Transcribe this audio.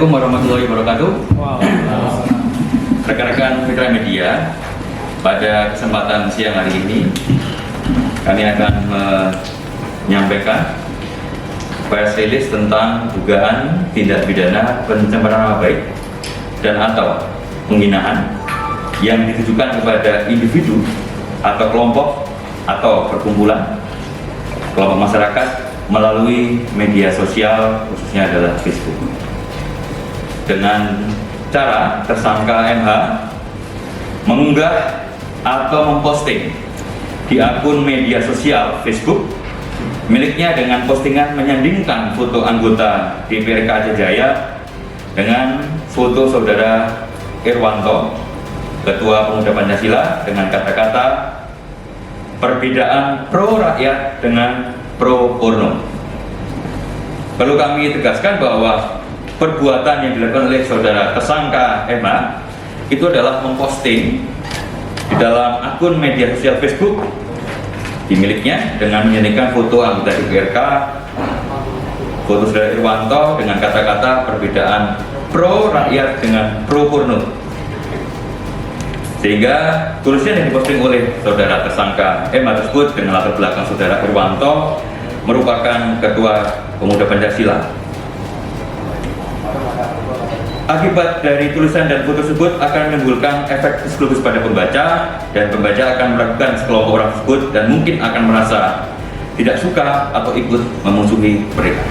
Assalamualaikum warahmatullahi wabarakatuh. Rekan-rekan mitra media, pada kesempatan siang hari ini kami akan menyampaikan press release tentang dugaan tindak pidana pencemaran nama baik dan atau penghinaan yang ditujukan kepada individu atau kelompok atau perkumpulan kelompok masyarakat melalui media sosial, khususnya adalah Facebook, dengan cara tersangka MH mengunggah atau memposting di akun media sosial Facebook miliknya dengan postingan menyandingkan foto anggota DPRK Aceh Jaya dengan foto saudara Irwanto, Ketua Pemuda Pancasila, dengan kata-kata perbedaan pro rakyat dengan pro porno. Perlu kami tegaskan bahwa perbuatan yang dilakukan oleh saudara tersangka MH itu adalah memposting di dalam akun media sosial Facebook dimilikinya dengan menyandingkan foto anggota DPRK, foto saudara Irwanto dengan kata-kata perbedaan pro rakyat dengan pro porno, sehingga tulisan yang diposting oleh saudara tersangka MH tersebut dengan latar belakang saudara Irwanto merupakan Ketua Pemuda Pancasila. Akibat dari tulisan dan foto tersebut akan menimbulkan efek psikologis pada pembaca, dan pembaca akan meragukan sekelompok orang tersebut dan mungkin akan merasa tidak suka atau ikut memusuhi mereka.